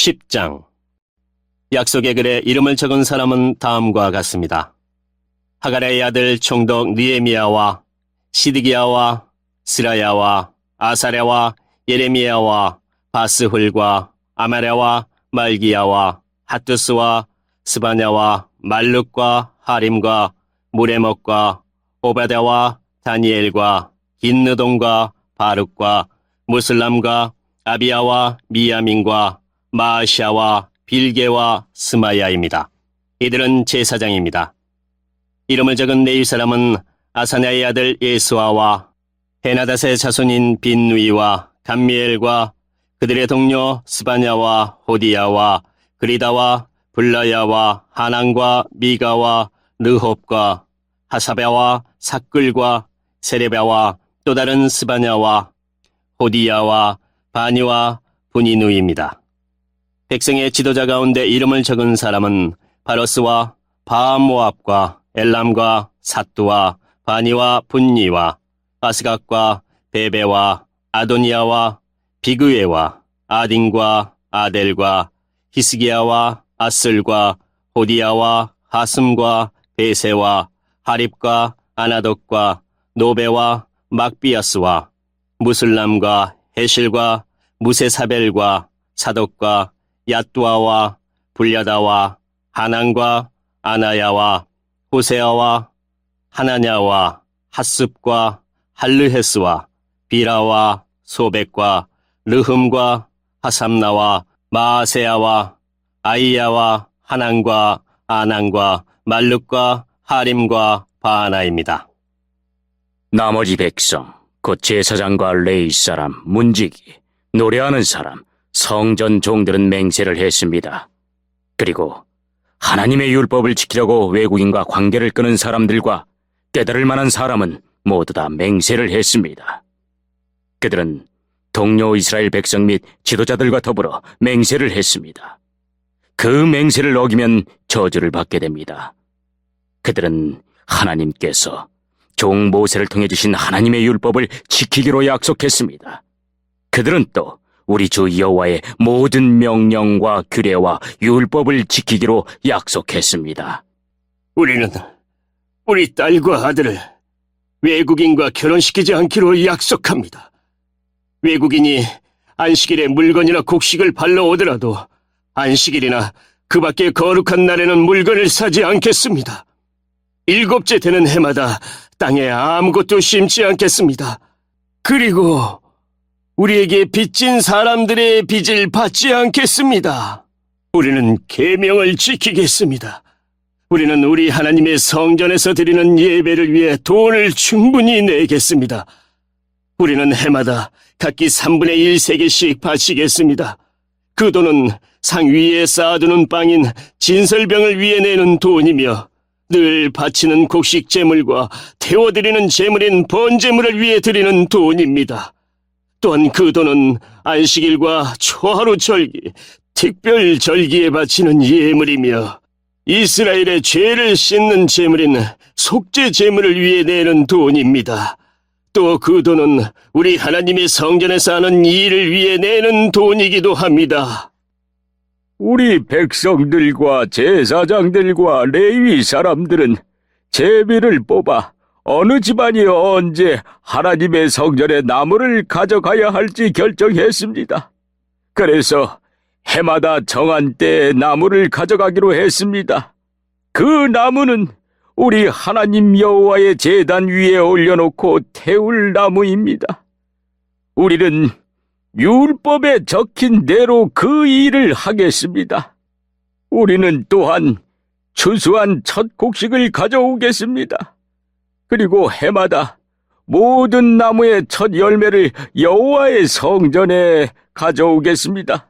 10장. 약속의 글에 이름을 적은 사람은 다음과 같습니다. 하갈의 아들 총독 느헤미야와 시드기야와 스라야와 아사랴와 예레미야와 바스훌과 아마랴와 말기야와 핫두스와 스바냐와 말룩과 하림과 무레목과 오바댜와 다니엘과 긴느동과 바룩과 무슬람과 아비야와 미야민과 마아샤와 빌게와 스마야입니다. 이들은 제사장입니다. 이름을 적은 레위 사람은 아사냐의 아들 예수아와 헤나닷의 자손인 빈누이와 감미엘과 그들의 동료 스바냐와 호디야와 그리다와 블라야와 하난과 미가와 르홉과 하사랴와 삭글과 세레랴와 또 다른 스바냐와 호디야와 바니와 분이누입니다. 백성의 지도자 가운데 이름을 적은 사람은 바로스와 바암모압과 엘람과 삿두와 바니와 분니와 바스각과 베베와 아도니아와 비그웨와 아딘과 아델과 히스기야와 아슬과 호디야와 하슴과 베세와 하립과 아나독과 노베와 막비아스와 무슬람과 헤실과 무세사벨과 사독과 얏두아와 불야다와 하난과 아나야와 호세아와 하나냐와 핫습과 할르헤스와 비라와 소백과 르흠과 하삼나와 마아세야와 아이야와 하난과 아난과 말룩과 하림과 바하나입니다. 나머지 백성, 곧 제사장과 레위 사람, 문지기, 노래하는 사람, 성전 종들은 맹세를 했습니다. 그리고 하나님의 율법을 지키려고 외국인과 관계를 끊은 사람들과 깨달을 만한 사람은 모두 다 맹세를 했습니다. 그들은 동료 이스라엘 백성 및 지도자들과 더불어 맹세를 했습니다. 그 맹세를 어기면 저주를 받게 됩니다. 그들은 하나님께서 종 모세를 통해 주신 하나님의 율법을 지키기로 약속했습니다. 그들은 또 우리 주 여호와의 모든 명령과 규례와 율법을 지키기로 약속했습니다. 우리는 우리 딸과 아들을 외국인과 결혼시키지 않기로 약속합니다. 외국인이 안식일에 물건이나 곡식을 발러 오더라도 안식일이나 그 밖의 거룩한 날에는 물건을 사지 않겠습니다. 7째 되는 해마다 땅에 아무것도 심지 않겠습니다. 그리고 우리에게 빚진 사람들의 빚을 받지 않겠습니다. 우리는 계명을 지키겠습니다. 우리는 우리 하나님의 성전에서 드리는 예배를 위해 돈을 충분히 내겠습니다. 우리는 해마다 각기 3분의 1 세계씩 바치겠습니다. 그 돈은 상 위에 쌓아두는 빵인 진설병을 위해 내는 돈이며 늘 바치는 곡식 제물과 태워드리는 제물인 번제물을 위해 드리는 돈입니다. 또한 그 돈은 안식일과 초하루 절기, 특별 절기에 바치는 예물이며 이스라엘의 죄를 씻는 제물인 속죄 제물을 위해 내는 돈입니다. 또 그 돈은 우리 하나님의 성전에서 하는 일을 위해 내는 돈이기도 합니다. 우리 백성들과 제사장들과 레위 사람들은 제비를 뽑아 어느 집안이 언제 하나님의 성전에 나무를 가져가야 할지 결정했습니다. 그래서 해마다 정한 때에 나무를 가져가기로 했습니다. 그 나무는 우리 하나님 여호와의 제단 위에 올려놓고 태울 나무입니다. 우리는 율법에 적힌 대로 그 일을 하겠습니다. 우리는 또한 추수한 첫 곡식을 가져오겠습니다. 그리고 해마다 모든 나무의 첫 열매를 여호와의 성전에 가져오겠습니다.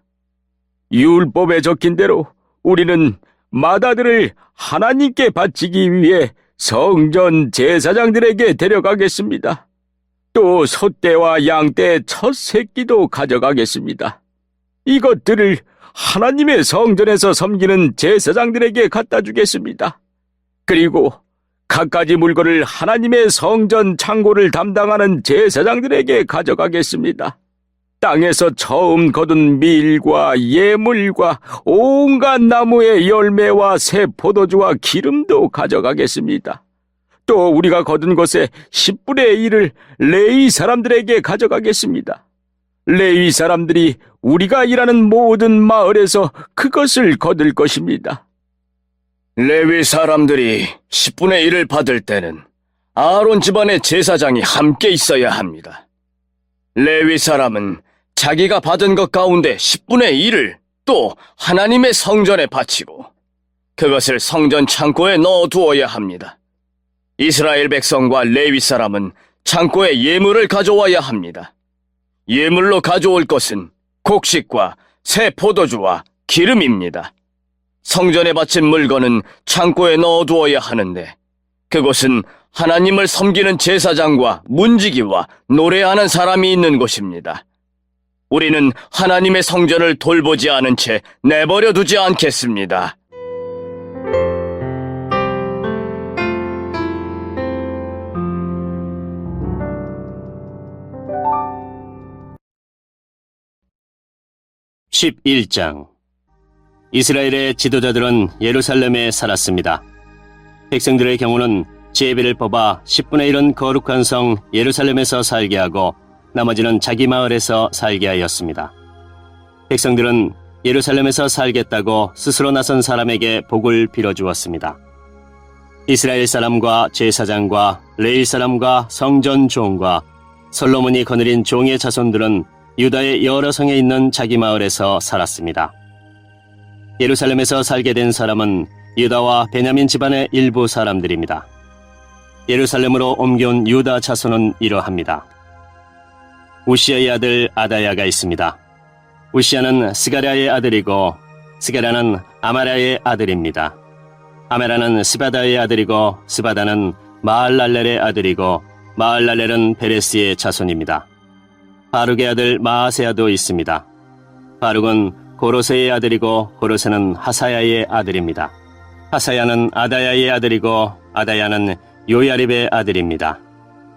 율법에 적힌 대로 우리는 마다들을 하나님께 바치기 위해 성전 제사장들에게 데려가겠습니다. 또 소떼와 양떼의 첫 새끼도 가져가겠습니다. 이것들을 하나님의 성전에서 섬기는 제사장들에게 갖다 주겠습니다. 그리고 갖가지 물건을 하나님의 성전 창고를 담당하는 제사장들에게 가져가겠습니다. 땅에서 처음 거둔 밀과 예물과 온갖 나무의 열매와 새 포도주와 기름도 가져가겠습니다. 또 우리가 거둔 것의 10분의 1을 레위 사람들에게 가져가겠습니다. 레위 사람들이 우리가 일하는 모든 마을에서 그것을 거둘 것입니다. 레위 사람들이 10분의 1을 받을 때는 아론 집안의 제사장이 함께 있어야 합니다. 레위 사람은 자기가 받은 것 가운데 10분의 1을 또 하나님의 성전에 바치고 그것을 성전 창고에 넣어두어야 합니다. 이스라엘 백성과 레위 사람은 창고에 예물을 가져와야 합니다. 예물로 가져올 것은 곡식과 새 포도주와 기름입니다. 성전에 바친 물건은 창고에 넣어두어야 하는데 그곳은 하나님을 섬기는 제사장과 문지기와 노래하는 사람이 있는 곳입니다. 우리는 하나님의 성전을 돌보지 않은 채 내버려 두지 않겠습니다. (11장) 이스라엘의 지도자들은 예루살렘에 살았습니다. 백성들의 경우는 제비를 뽑아 10분의 1은 거룩한 성 예루살렘에서 살게 하고 나머지는 자기 마을에서 살게 하였습니다. 백성들은 예루살렘에서 살겠다고 스스로 나선 사람에게 복을 빌어주었습니다. 이스라엘 사람과 제사장과 레위 사람과 성전 종과 솔로몬이 거느린 종의 자손들은 유다의 여러 성에 있는 자기 마을에서 살았습니다. 예루살렘에서 살게 된 사람은 유다와 베냐민 집안의 일부 사람들입니다. 예루살렘으로 옮겨온 유다 자손은 이러합니다. 우시아의 아들 아다야가 있습니다. 우시아는 스가랴의 아들이고 스가랴는 아마랴의 아들입니다. 아마랴는 스바다의 아들이고 스바다는 마알랄렐의 아들이고 마알랄렐은 베레스의 자손입니다. 바룩의 아들 마아세야도 있습니다. 바룩은 고로세의 아들이고 고로세는 하사야의 아들입니다. 하사야는 아다야의 아들이고 아다야는 요야립의 아들입니다.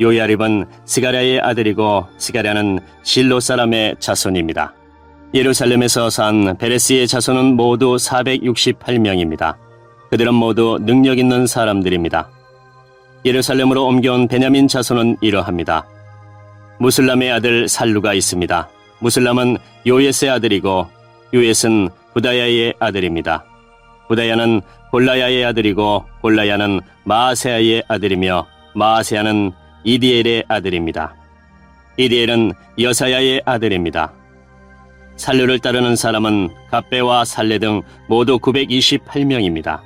요야립은 스가랴의 아들이고 스가랴는 실로 사람의 자손입니다. 예루살렘에서 산 베레스의 자손은 모두 468명입니다. 그들은 모두 능력 있는 사람들입니다. 예루살렘으로 옮겨온 베냐민 자손은 이러합니다. 무슬람의 아들 살루가 있습니다. 무슬람은 요엣의 아들이고 요엣은 부다야의 아들입니다. 부다야는 골라야의 아들이고 골라야는 마아세야의 아들이며 마아세야는 이디엘의 아들입니다. 이디엘은 여사야의 아들입니다. 살루를 따르는 사람은 갑배와 살레 등 모두 928명입니다.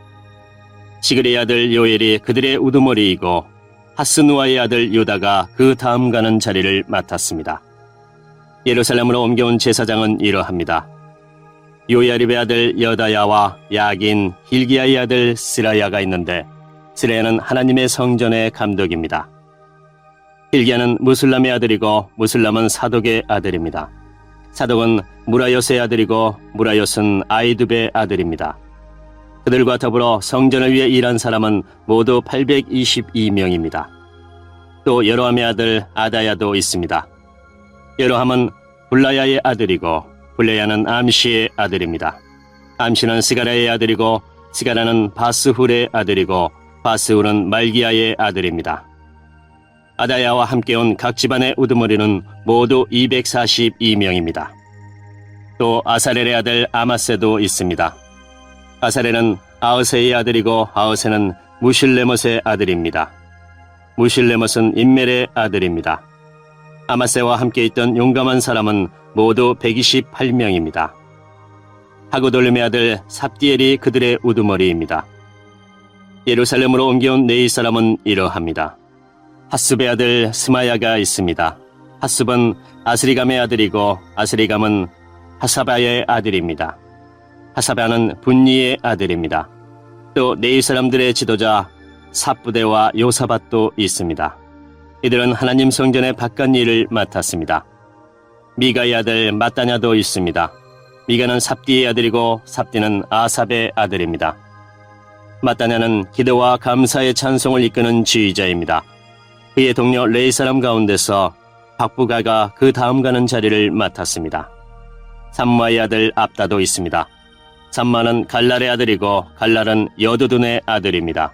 시그리의 아들 요엘이 그들의 우두머리이고 하스누아의 아들 유다가 그 다음 가는 자리를 맡았습니다. 예루살렘으로 옮겨온 제사장은 이러합니다. 요야립의 아들 여다야와 야긴, 힐기야의 아들 스라야가 있는데 스라야는 하나님의 성전의 감독입니다. 힐기야는 무슬람의 아들이고 무슬람은 사독의 아들입니다. 사독은 무라요스의 아들이고 무라요스는 아이두베의 아들입니다. 그들과 더불어 성전을 위해 일한 사람은 모두 822명입니다. 또 여로함의 아들 아다야도 있습니다. 여로함은 블라야의 아들이고 블레야는 암시의 아들입니다. 암시는 스가랴의 아들이고 스가랴는 바스훌의 아들이고 바스훌은 말기야의 아들입니다. 아다야와 함께 온 각 집안의 우두머리는 모두 242명입니다. 또 아사렐의 아들 아마세도 있습니다. 아사렐은 아으세의 아들이고 아으세는 무실레못의 아들입니다. 무실레못은 임멜의 아들입니다. 아마세와 함께 있던 용감한 사람은 모두 128명입니다. 하고돌림의 아들 삽디엘이 그들의 우두머리입니다. 예루살렘으로 옮겨온 네이 사람은 이러합니다. 하습의 아들 스마야가 있습니다. 하습은 아스리감의 아들이고 아스리감은 하사바의 아들입니다. 하사바는 분니의 아들입니다. 또 네이 사람들의 지도자 삽부대와 요사밧도 있습니다. 이들은 하나님 성전의 바깥 일을 맡았습니다. 미가의 아들 마따냐도 있습니다. 미가는 삽디의 아들이고 삽디는 아삽의 아들입니다. 마따냐는 기도와 감사의 찬송을 이끄는 지휘자입니다. 그의 동료 레위 사람 가운데서 박부가가 그 다음 가는 자리를 맡았습니다. 삼마의 아들 압다도 있습니다. 삼마는 갈랄의 아들이고 갈랄은 여두둔의 아들입니다.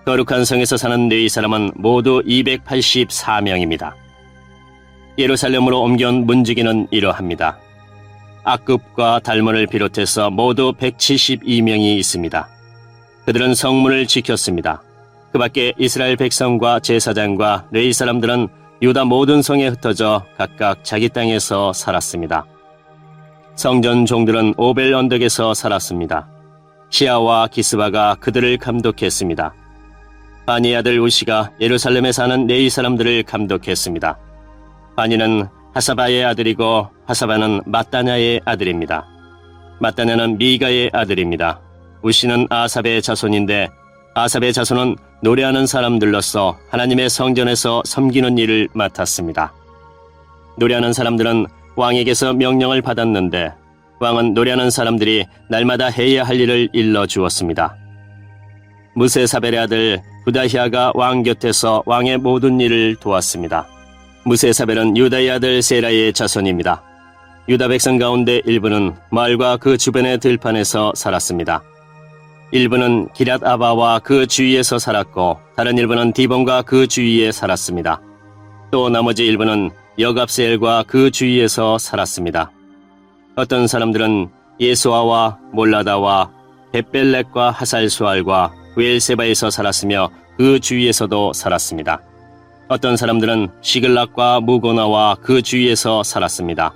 거룩한 성에서 사는 레위 사람은 모두 284명입니다. 예루살렘으로 옮겨온 문지기는 이러합니다. 악급과 달몬을 비롯해서 모두 172명이 있습니다. 그들은 성문을 지켰습니다. 그 밖에 이스라엘 백성과 제사장과 레위 사람들은 유다 모든 성에 흩어져 각각 자기 땅에서 살았습니다. 성전 종들은 오벨 언덕에서 살았습니다. 시아와 기스바가 그들을 감독했습니다. 바니의 아들 우시가 예루살렘에 사는 레위 사람들을 감독했습니다. 바니는 하사바의 아들이고 하사바는 마따냐의 아들입니다. 마따냐는 미가의 아들입니다. 우시는 아삽의 자손인데 아삽의 자손은 노래하는 사람들로서 하나님의 성전에서 섬기는 일을 맡았습니다. 노래하는 사람들은 왕에게서 명령을 받았는데 왕은 노래하는 사람들이 날마다 해야 할 일을 일러주었습니다. 무세사벨의 아들 부다히아가 왕 곁에서 왕의 모든 일을 도왔습니다. 무세사벨은 유다의 아들 세라의 자손입니다. 유다 백성 가운데 일부는 마을과 그 주변의 들판에서 살았습니다. 일부는 기랏 아바와 그 주위에서 살았고 다른 일부는 디본과 그 주위에 살았습니다. 또 나머지 일부는 여갑세엘과 그 주위에서 살았습니다. 어떤 사람들은 예수아와 몰라다와 벳벨렉과 하살수알과 웰세바에서 살았으며 그 주위에서도 살았습니다. 어떤 사람들은 시글락과 무고나와 그 주위에서 살았습니다.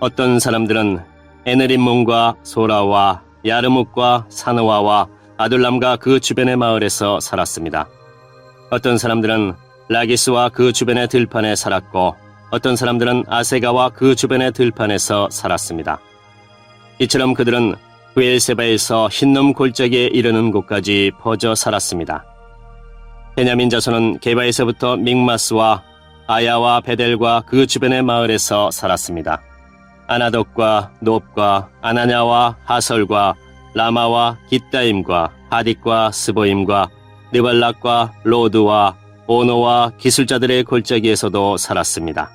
어떤 사람들은 에네림몬과 소라와 야르묵과 사느와와 아둘람과 그 주변의 마을에서 살았습니다. 어떤 사람들은 라기스와 그 주변의 들판에 살았고 어떤 사람들은 아세가와 그 주변의 들판에서 살았습니다. 이처럼 그들은 브엘세바에서 흰놈 골짜기에 이르는 곳까지 퍼져 살았습니다. 베냐민 자손은 게바에서부터 믹마스와 아야와 베델과 그 주변의 마을에서 살았습니다. 아나독과 놉과 아나냐와 하설과 라마와 깃다임과 하딕과 스보임과 느발락과 로드와 오노와 기술자들의 골짜기에서도 살았습니다.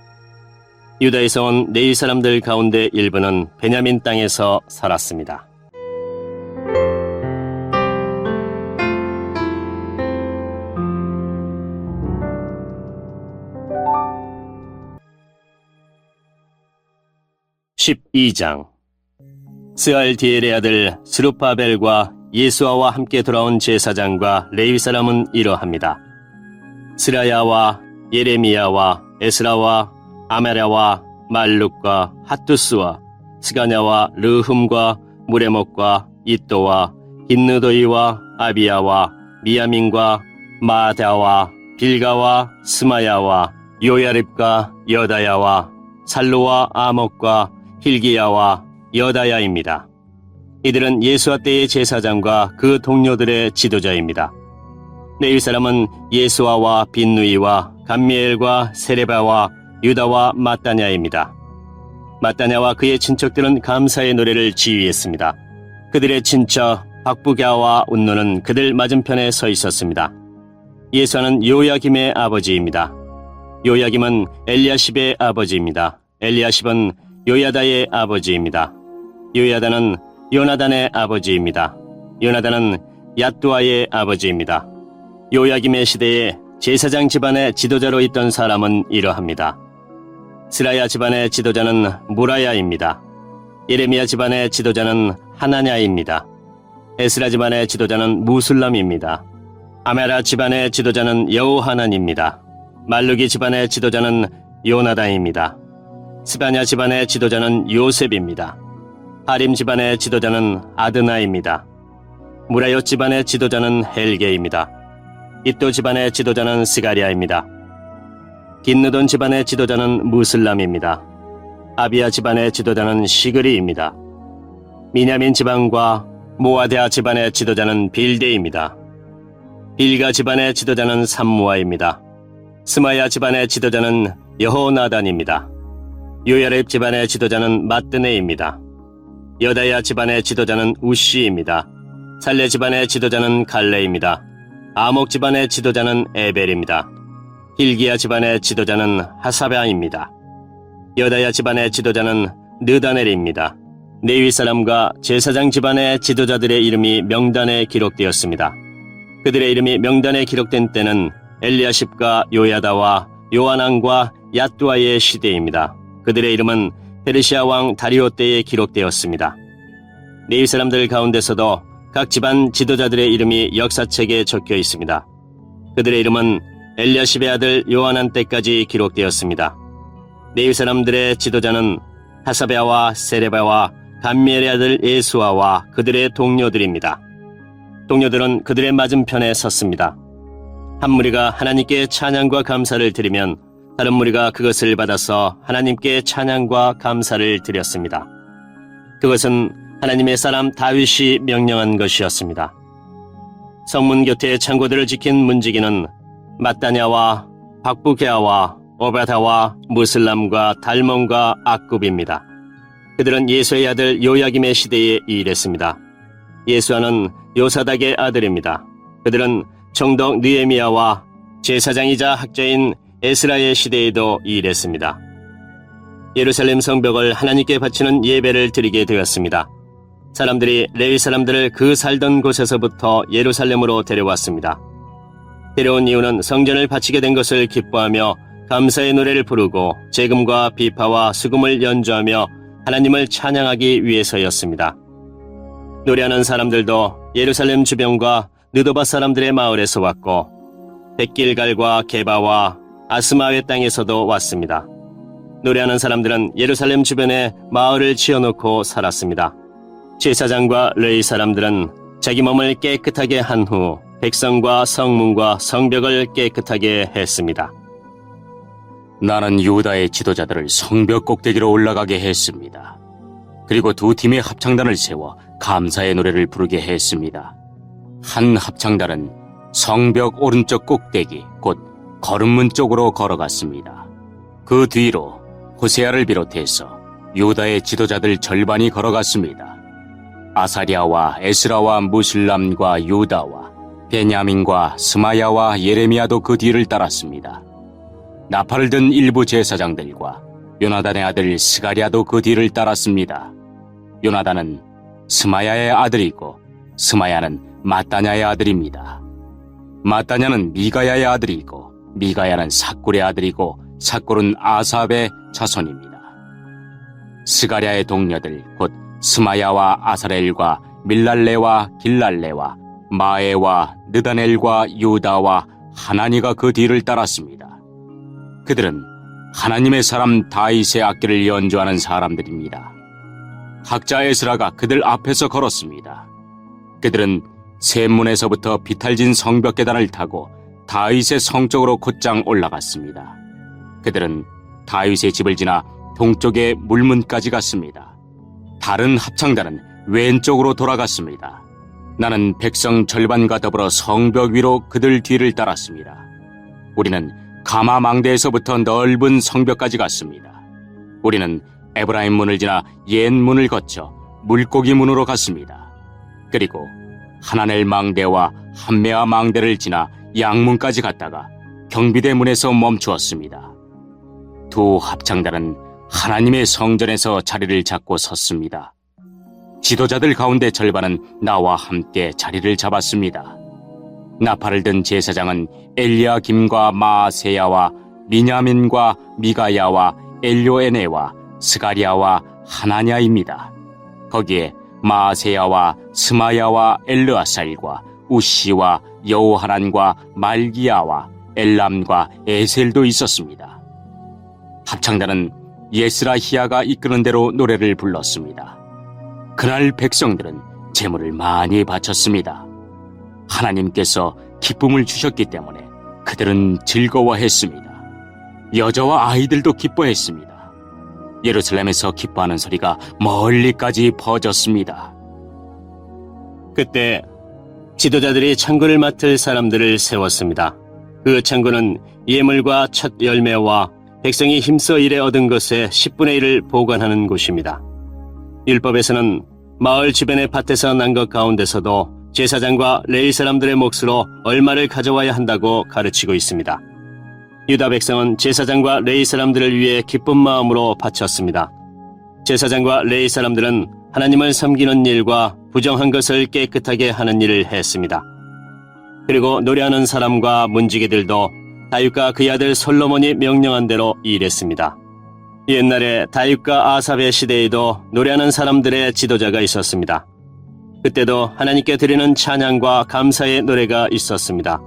유다에서 온 레위 사람들 가운데 일부는 베냐민 땅에서 살았습니다. (12장) 스알디엘의 아들 스룹바벨과 예수아와 함께 돌아온 제사장과 레위 사람은 이러합니다. 스라야와 예레미야와 에스라와 아메랴와 말룩과 핫두스와 스가냐와 르흠과 무레목과 이또와 긴느도이와 아비야와 미야민과 마다와 빌가와 스마야와 요야립과 여다야와 살루와 아목과 힐기야와 여다야입니다. 이들은 예수아 때의 제사장과 그 동료들의 지도자입니다. 레위 사람은 예수아와 빈누이와 감미엘과 세레바와 유다와 마따냐입니다. 마따냐와 그의 친척들은 감사의 노래를 지휘했습니다. 그들의 친척 박부갸와 운노는 그들 맞은편에 서 있었습니다. 예수아는 요야김의 아버지입니다. 요야김은 엘리야십의 아버지입니다. 엘리야십은 요야다의 아버지입니다. 요야다는 요나단의 아버지입니다. 요나단은 얏두아의 아버지입니다. 요야김의 시대에 제사장 집안의 지도자로 있던 사람은 이러합니다. 스라야 집안의 지도자는 무라야입니다. 예레미야 집안의 지도자는 하나냐입니다. 에스라 집안의 지도자는 무술람입니다. 아메라 집안의 지도자는 여호하난입니다. 말루기 집안의 지도자는 요나단입니다. 스바냐 집안의 지도자는 요셉입니다. 하림 집안의 지도자는 아드나입니다. 무라요 집안의 지도자는 헬게입니다. 이또 집안의 지도자는 스가리아입니다. 긴느돈 집안의 지도자는 무슬람입니다. 아비야 집안의 지도자는 시그리입니다. 미냐민 집안과 모아데아 집안의 지도자는 빌데입니다. 빌가 집안의 지도자는 삼무아입니다. 스마야 집안의 지도자는 여호나단입니다. 요야렙 집안의 지도자는 마뜨네입니다. 여다야 집안의 지도자는 우시입니다. 살레 집안의 지도자는 갈레입니다. 아목 집안의 지도자는 에벨입니다. hil기야 집안의 지도자는 하사베아입니다. 여다야 집안의 지도자는 느다넬입니다. 레위 사람과 제사장 집안의 지도자들의 이름이 명단에 기록되었습니다. 그들의 이름이 명단에 기록된 때는 엘리야십과 요야다와 요하난과 야뚜아의 시대입니다. 그들의 이름은 페르시아 왕 다리오 때에 기록되었습니다. 레위 사람들 가운데서도 각 집안 지도자들의 이름이 역사책에 적혀 있습니다. 그들의 이름은 엘리야십의 아들 요하난 때까지 기록되었습니다. 레위 사람들의 지도자는 하사베아와 세레바와 감미엘의 아들 예수아와 그들의 동료들입니다. 동료들은 그들의 맞은편에 섰습니다. 한 무리가 하나님께 찬양과 감사를 드리면 다른 무리가 그것을 받아서 하나님께 찬양과 감사를 드렸습니다. 그것은 하나님의 사람 다윗이 명령한 것이었습니다. 성문 곁에 창고들을 지킨 문지기는 마따냐와 박부게아와 오바다와 무슬람과 달몬과 악굽입니다. 그들은 예수의 아들 요야김의 시대에 일했습니다. 예수아는 요사닥의 아들입니다. 그들은 총독 느헤미야와 제사장이자 학자인 에스라의 시대에도 일했습니다. 예루살렘 성벽을 하나님께 바치는 예배를 드리게 되었습니다. 사람들이 레위 사람들을 그 살던 곳에서부터 예루살렘으로 데려왔습니다. 데려온 이유는 성전을 바치게 된 것을 기뻐하며 감사의 노래를 부르고 제금과 비파와 수금을 연주하며 하나님을 찬양하기 위해서였습니다. 노래하는 사람들도 예루살렘 주변과 느도바 사람들의 마을에서 왔고 백길갈과 게바와 아스마의 땅에서도 왔습니다. 노래하는 사람들은 예루살렘 주변에 마을을 지어놓고 살았습니다. 제사장과 레위 사람들은 자기 몸을 깨끗하게 한 후 백성과 성문과 성벽을 깨끗하게 했습니다. 나는 유다의 지도자들을 성벽 꼭대기로 올라가게 했습니다. 그리고 두 팀의 합창단을 세워 감사의 노래를 부르게 했습니다. 한 합창단은 성벽 오른쪽 꼭대기 곧 거름문 쪽으로 걸어갔습니다. 그 뒤로 호세아를 비롯해서 유다의 지도자들 절반이 걸어갔습니다. 아사랴와 에스라와 무슬람과 유다와 베냐민과 스마야와 예레미야도 그 뒤를 따랐습니다. 나팔을 든 일부 제사장들과 요나단의 아들 스가랴도 그 뒤를 따랐습니다. 요나단은 스마야의 아들이고 스마야는 마따냐의 아들입니다. 마따냐는 미가야의 아들이고 미가야는 삭굴의 아들이고 삭굴은 아삽의 자손입니다. 스가랴의 동료들 곧 스마야와 아사렐과 밀랄레와 길랄레와 마에와 느다넬과 유다와 하나니가 그 뒤를 따랐습니다. 그들은 하나님의 사람 다윗의 악기를 연주하는 사람들입니다. 학자 에스라가 그들 앞에서 걸었습니다. 그들은 샘문에서부터 비탈진 성벽 계단을 타고 다윗의 성 쪽으로 곧장 올라갔습니다. 그들은 다윗의 집을 지나 동쪽의 물문까지 갔습니다. 다른 합창단은 왼쪽으로 돌아갔습니다. 나는 백성 절반과 더불어 성벽 위로 그들 뒤를 따랐습니다. 우리는 가마 망대에서부터 넓은 성벽까지 갔습니다. 우리는 에브라임 문을 지나 옛 문을 거쳐 물고기 문으로 갔습니다. 그리고 하나넬 망대와 함메아 망대를 지나 양문까지 갔다가 경비대 문에서 멈추었습니다. 두 합창단은 하나님의 성전에서 자리를 잡고 섰습니다. 지도자들 가운데 절반은 나와 함께 자리를 잡았습니다. 나팔을 든 제사장은 엘리야김과 마아세야와 미냐민과 미가야와 엘요에네와 스가랴와 하나냐입니다. 거기에 마아세야와 스마야와 엘르아살과 우시와 여호하난과 말기야와 엘람과 에셀도 있었습니다. 합창단은 예스라히야가 이끄는 대로 노래를 불렀습니다. 그날 백성들은 제물을 많이 바쳤습니다. 하나님께서 기쁨을 주셨기 때문에 그들은 즐거워했습니다. 여자와 아이들도 기뻐했습니다. 예루살렘에서 기뻐하는 소리가 멀리까지 퍼졌습니다. 그때 지도자들이 창고를 맡을 사람들을 세웠습니다. 그 창고는 예물과 첫 열매와 백성이 힘써 일에 얻은 것의 10분의 1을 보관하는 곳입니다. 율법에서는 마을 주변의 밭에서 난 것 가운데서도 제사장과 레위 사람들의 몫으로 얼마를 가져와야 한다고 가르치고 있습니다. 유다 백성은 제사장과 레위 사람들을 위해 기쁜 마음으로 바쳤습니다. 제사장과 레위 사람들은 하나님을 섬기는 일과 부정한 것을 깨끗하게 하는 일을 했습니다. 그리고 노래하는 사람과 문지기들도 다윗과 그의 아들 솔로몬이 명령한 대로 일했습니다. 옛날에 다윗과 아삽의 시대에도 노래하는 사람들의 지도자가 있었습니다. 그때도 하나님께 드리는 찬양과 감사의 노래가 있었습니다.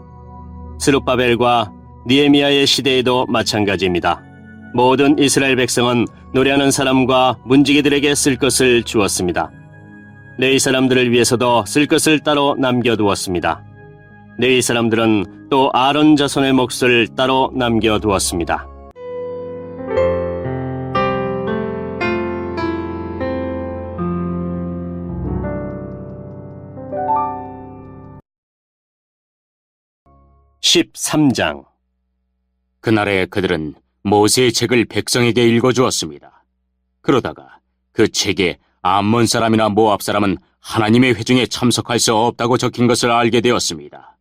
스룹바벨과 느헤미야의 시대에도 마찬가지입니다. 모든 이스라엘 백성은 노래하는 사람과 문지기들에게 쓸 것을 주었습니다. 레위 사람들을 위해서도 쓸 것을 따로 남겨두었습니다. 레위 사람들은 또 아론 자손의 몫을 따로 남겨두었습니다. (13장) 그날에 그들은 모세의 책을 백성에게 읽어주었습니다. 그러다가 그 책에 암몬 사람이나 모압 사람은 하나님의 회중에 참석할 수 없다고 적힌 것을 알게 되었습니다.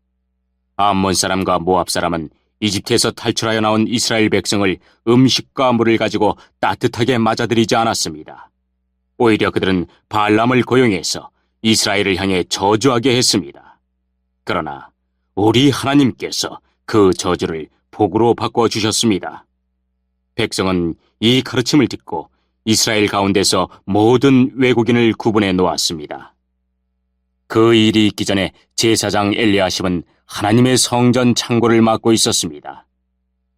암몬 사람과 모압 사람은 이집트에서 탈출하여 나온 이스라엘 백성을 음식과 물을 가지고 따뜻하게 맞아들이지 않았습니다. 오히려 그들은 발람을 고용해서 이스라엘을 향해 저주하게 했습니다. 그러나 우리 하나님께서 그 저주를 복으로 바꿔주셨습니다. 백성은 이 가르침을 듣고 이스라엘 가운데서 모든 외국인을 구분해 놓았습니다. 그 일이 있기 전에 제사장 엘리야십은 하나님의 성전 창고를 맡고 있었습니다.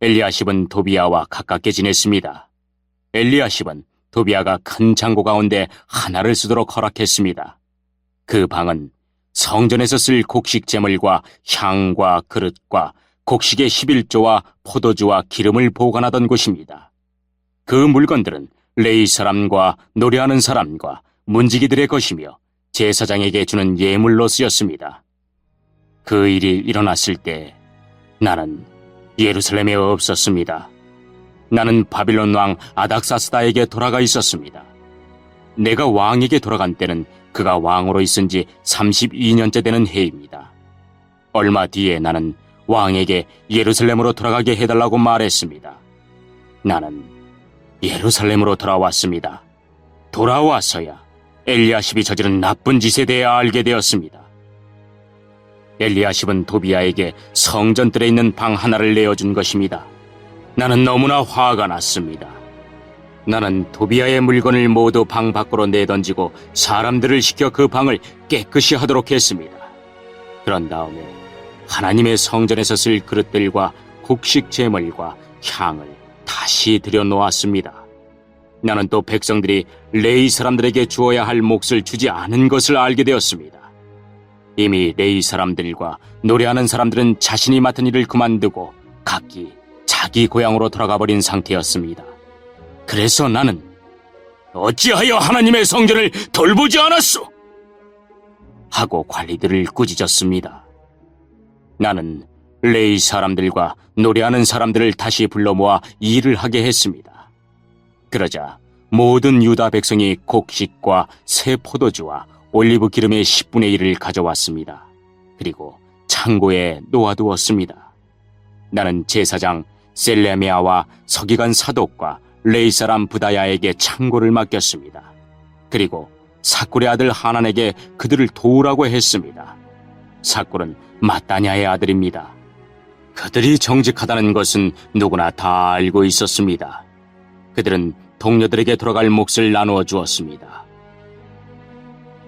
엘리야십은 도비야와 가깝게 지냈습니다. 엘리야십은 도비야가 큰 창고 가운데 하나를 쓰도록 허락했습니다. 그 방은 성전에서 쓸 곡식 제물과 향과 그릇과 곡식의 11조와 포도주와 기름을 보관하던 곳입니다. 그 물건들은 레위 사람과 노래하는 사람과 문지기들의 것이며 제사장에게 주는 예물로 쓰였습니다. 그 일이 일어났을 때 나는 예루살렘에 없었습니다. 나는 바빌론 왕 아닥사스다에게 돌아가 있었습니다. 내가 왕에게 돌아간 때는 그가 왕으로 있은 지 32년째 되는 해입니다. 얼마 뒤에 나는 왕에게 예루살렘으로 돌아가게 해달라고 말했습니다. 나는 예루살렘으로 돌아왔습니다. 돌아와서야 엘리야십이 저지른 나쁜 짓에 대해 알게 되었습니다. 엘리야십은 도비야에게 성전들에 있는 방 하나를 내어준 것입니다. 나는 너무나 화가 났습니다. 나는 도비야의 물건을 모두 방 밖으로 내던지고 사람들을 시켜 그 방을 깨끗이 하도록 했습니다. 그런 다음에 하나님의 성전에서 쓸 그릇들과 곡식 제물과 향을 다시 들여놓았습니다. 나는 또 백성들이 레위 사람들에게 주어야 할 몫을 주지 않은 것을 알게 되었습니다. 이미 레위 사람들과 노래하는 사람들은 자신이 맡은 일을 그만두고 각기 자기 고향으로 돌아가 버린 상태였습니다. 그래서 나는 어찌하여 하나님의 성전을 돌보지 않았소? 하고 관리들을 꾸짖었습니다. 나는 레위 사람들과 노래하는 사람들을 다시 불러 모아 일을 하게 했습니다. 그러자 모든 유다 백성이 곡식과 새 포도주와 올리브 기름의 10분의 1을 가져왔습니다. 그리고 창고에 놓아두었습니다. 나는 제사장 셀레미야와 서기관 사독과 레위 사람 부다야에게 창고를 맡겼습니다. 그리고 사꿀의 아들 하난에게 그들을 도우라고 했습니다. 사꿀은 마따냐의 아들입니다. 그들이 정직하다는 것은 누구나 다 알고 있었습니다. 그들은 동료들에게 돌아갈 몫을 나누어 주었습니다.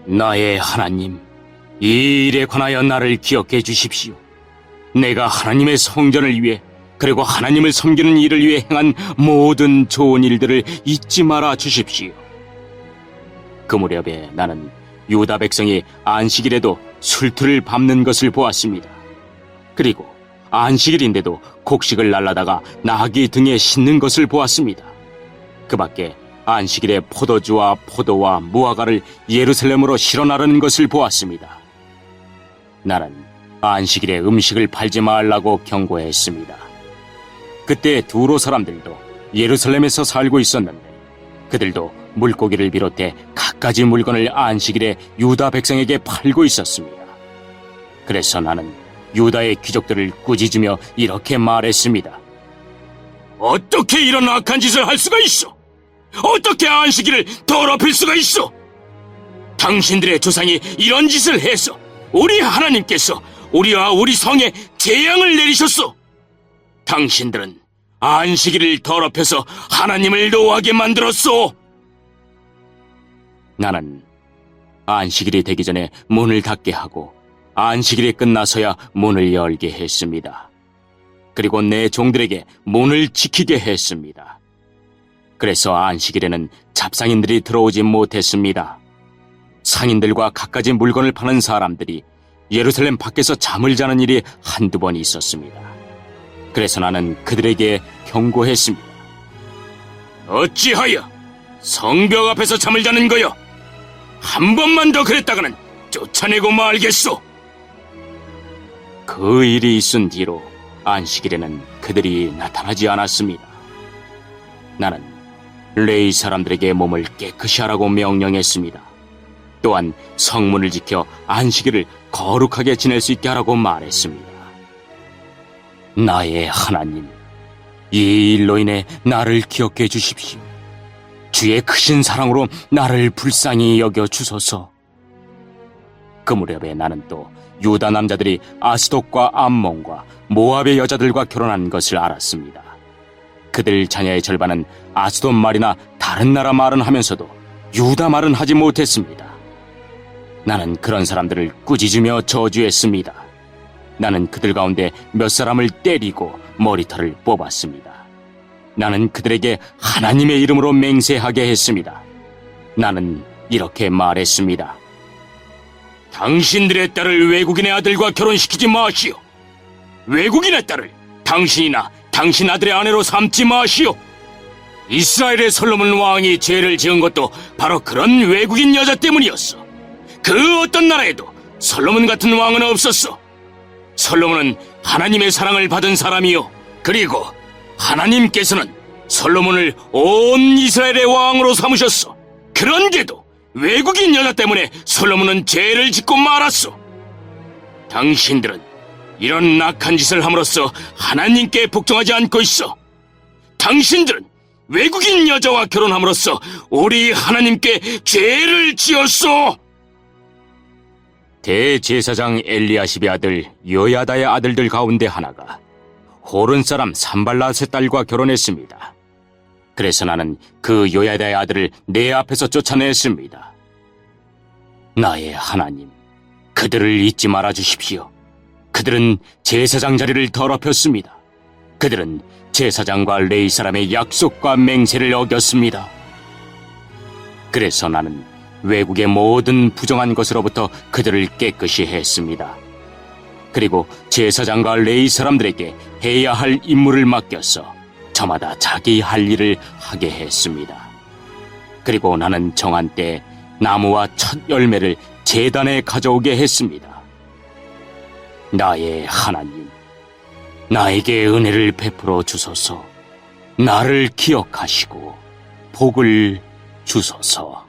나의 하나님, 이 일에 관하여 나를 기억해 주십시오. 내가 하나님의 성전을 위해 그리고 하나님을 섬기는 일을 위해 행한 모든 좋은 일들을 잊지 말아 주십시오. 그 무렵에 나는 유다 백성이 안식일에도 술틀을 밟는 것을 보았습니다. 그리고 안식일인데도 곡식을 날라다가 나귀 등에 싣는 것을 보았습니다. 그 밖에 안식일에 포도주와 포도와 무화과를 예루살렘으로 실어 나르는 것을 보았습니다. 나는 안식일에 음식을 팔지 말라고 경고했습니다. 그때 두로 사람들도 예루살렘에서 살고 있었는데 그들도 물고기를 비롯해 갖가지 물건을 안식일에 유다 백성에게 팔고 있었습니다. 그래서 나는 유다의 귀족들을 꾸짖으며 이렇게 말했습니다. 어떻게 이런 악한 짓을 할 수가 있어? 어떻게 안식일을 더럽힐 수가 있어? 당신들의 조상이 이런 짓을 해서 우리 하나님께서 우리와 우리 성에 재앙을 내리셨소. 당신들은 안식일을 더럽혀서 하나님을 노하게 만들었소. 나는 안식일이 되기 전에 문을 닫게 하고 안식일이 끝나서야 문을 열게 했습니다. 그리고 내 종들에게 문을 지키게 했습니다. 그래서 안식일에는 잡상인들이 들어오지 못했습니다. 상인들과 갖가지 물건을 파는 사람들이 예루살렘 밖에서 잠을 자는 일이 한두 번 있었습니다. 그래서 나는 그들에게 경고했습니다. 어찌하여 성벽 앞에서 잠을 자는 거요? 한 번만 더 그랬다가는 쫓아내고 말겠소. 그 일이 있은 뒤로 안식일에는 그들이 나타나지 않았습니다. 나는 레위 사람들에게 몸을 깨끗이 하라고 명령했습니다. 또한 성문을 지켜 안식일을 거룩하게 지낼 수 있게 하라고 말했습니다. 나의 하나님, 이 일로 인해 나를 기억해 주십시오. 주의 크신 사랑으로 나를 불쌍히 여겨 주소서. 그 무렵에 나는 또 유다 남자들이 아스돗과 암몬과 모압의 여자들과 결혼한 것을 알았습니다. 그들 자녀의 절반은 아스돗 말이나 다른 나라 말은 하면서도 유다 말은 하지 못했습니다. 나는 그런 사람들을 꾸짖으며 저주했습니다. 나는 그들 가운데 몇 사람을 때리고 머리털을 뽑았습니다. 나는 그들에게 하나님의 이름으로 맹세하게 했습니다. 나는 이렇게 말했습니다. 당신들의 딸을 외국인의 아들과 결혼시키지 마시오. 외국인의 딸을 당신이나 당신 아들의 아내로 삼지 마시오. 이스라엘의 솔로몬 왕이 죄를 지은 것도 바로 그런 외국인 여자 때문이었어. 그 어떤 나라에도 솔로몬 같은 왕은 없었어. 솔로몬은 하나님의 사랑을 받은 사람이요, 그리고 하나님께서는 솔로몬을 온 이스라엘의 왕으로 삼으셨어. 그런데도 외국인 여자 때문에 솔로몬은 죄를 짓고 말았어. 당신들은 이런 악한 짓을 함으로써 하나님께 복종하지 않고 있어. 당신들은 외국인 여자와 결혼함으로써 우리 하나님께 죄를 지었어. 대제사장 엘리야십의 아들 요야다의 아들들 가운데 하나가 호른 사람 산발랏의 딸과 결혼했습니다. 그래서 나는 그 요야다의 아들을 내 앞에서 쫓아냈습니다. 나의 하나님, 그들을 잊지 말아 주십시오. 그들은 제사장 자리를 더럽혔습니다. 그들은 제사장과 레위 사람의 약속과 맹세를 어겼습니다. 그래서 나는 외국의 모든 부정한 것으로부터 그들을 깨끗이 했습니다. 그리고 제사장과 레위 사람들에게 해야 할 임무를 맡겨서 저마다 자기 할 일을 하게 했습니다. 그리고 나는 정한 때 나무와 첫 열매를 제단에 가져오게 했습니다. 나의 하나님, 나에게 은혜를 베풀어 주소서. 나를 기억하시고 복을 주소서.